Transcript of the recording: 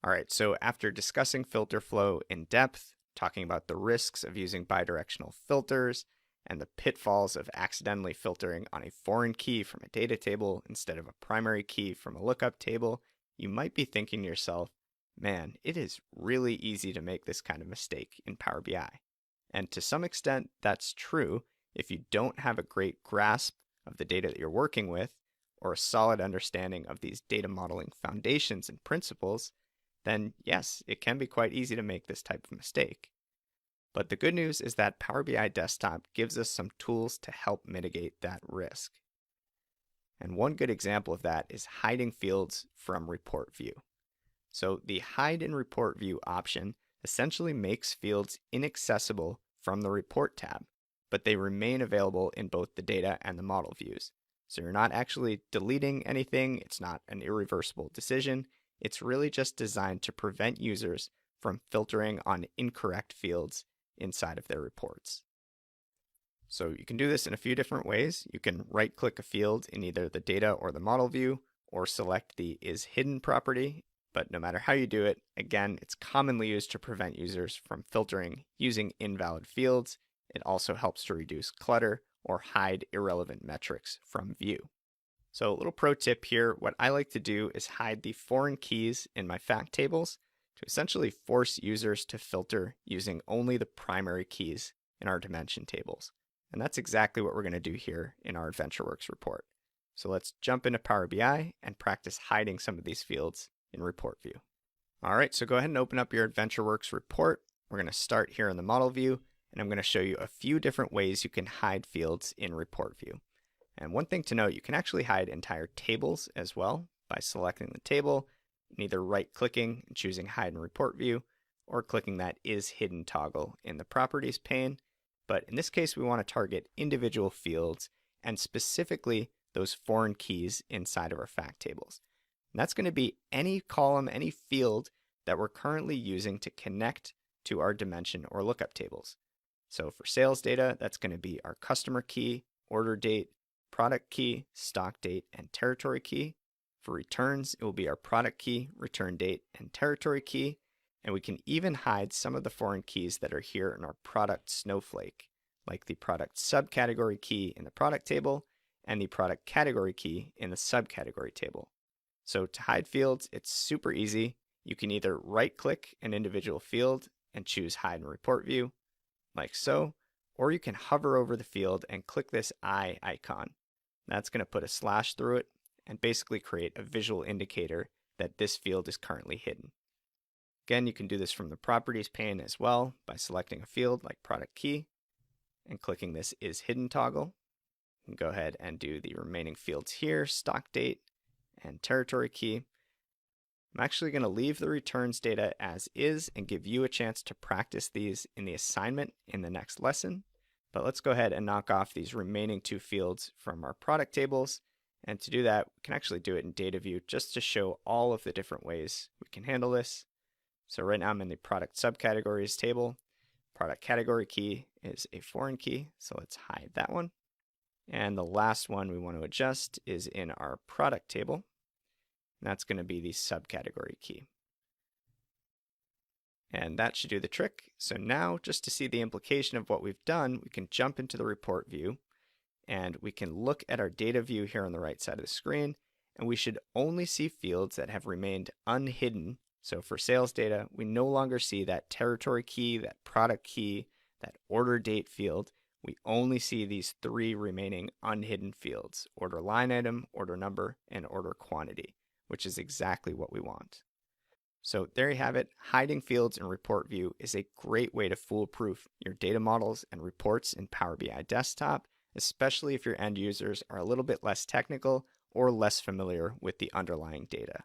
All right, so after discussing filter flow in depth, talking about the risks of using bidirectional filters, and the pitfalls of accidentally filtering on a foreign key from a data table instead of a primary key from a lookup table, you might be thinking to yourself, man, it is really easy to make this kind of mistake in Power BI. And to some extent, that's true if you don't have a great grasp of the data that you're working with, or a solid understanding of these data modeling foundations and principles, then yes, it can be quite easy to make this type of mistake. But the good news is that Power BI Desktop gives us some tools to help mitigate that risk. And one good example of that is hiding fields from report view. So the hide in report view option essentially makes fields inaccessible from the report tab, but they remain available in both the data and the model views. So you're not actually deleting anything, it's not an irreversible decision, it's really just designed to prevent users from filtering on incorrect fields inside of their reports. So you can do this in a few different ways. You can right-click a field in either the data or the model view, or select the is hidden property. But no matter how you do it, again, it's commonly used to prevent users from filtering using invalid fields. It also helps to reduce clutter or hide irrelevant metrics from view. So a little pro tip here, what I like to do is hide the foreign keys in my fact tables to essentially force users to filter using only the primary keys in our dimension tables. And that's exactly what we're going to do here in our AdventureWorks report. So let's jump into Power BI and practice hiding some of these fields in report view. All right, so go ahead and open up your AdventureWorks report. We're going to start here in the model view, and I'm going to show you a few different ways you can hide fields in report view. And one thing to note, you can actually hide entire tables as well by selecting the table and either right-clicking and choosing Hide in Report View, or clicking that Is Hidden toggle in the Properties pane. But in this case, we want to target individual fields and specifically those foreign keys inside of our fact tables. And that's going to be any column, any field that we're currently using to connect to our dimension or lookup tables. So for sales data, that's going to be our customer key, order date, product key, stock date, and territory key. For returns, it will be our product key, return date, and territory key. And we can even hide some of the foreign keys that are here in our product snowflake, like the product subcategory key in the product table and the product category key in the subcategory table. So to hide fields, it's super easy. You can either right-click an individual field and choose Hide in Report View, like so, or you can hover over the field and click this eye icon. That's going to put a slash through it and basically create a visual indicator that this field is currently hidden. Again, you can do this from the Properties pane as well by selecting a field like Product Key and clicking this Is Hidden toggle. You can go ahead and do the remaining fields here, Stock Date and Territory Key. I'm actually going to leave the returns data as is and give you a chance to practice these in the assignment in the next lesson. But let's go ahead and knock off these remaining two fields from our product tables. And to do that, we can actually do it in data view just to show all of the different ways we can handle this. So right now I'm in the product subcategories table. Product category key is a foreign key, so let's hide that one. And the last one we want to adjust is in our product table. And that's going to be the subcategory key. And that should do the trick. So now, just to see the implication of what we've done, we can jump into the report view and we can look at our data view here on the right side of the screen, and we should only see fields that have remained unhidden. So for sales data, we no longer see that territory key, that product key, that order date field. We only see these three remaining unhidden fields: order line item, order number, and order quantity, which is exactly what we want. So there you have it. Hiding fields in report view is a great way to foolproof your data models and reports in Power BI Desktop, especially if your end users are a little bit less technical or less familiar with the underlying data.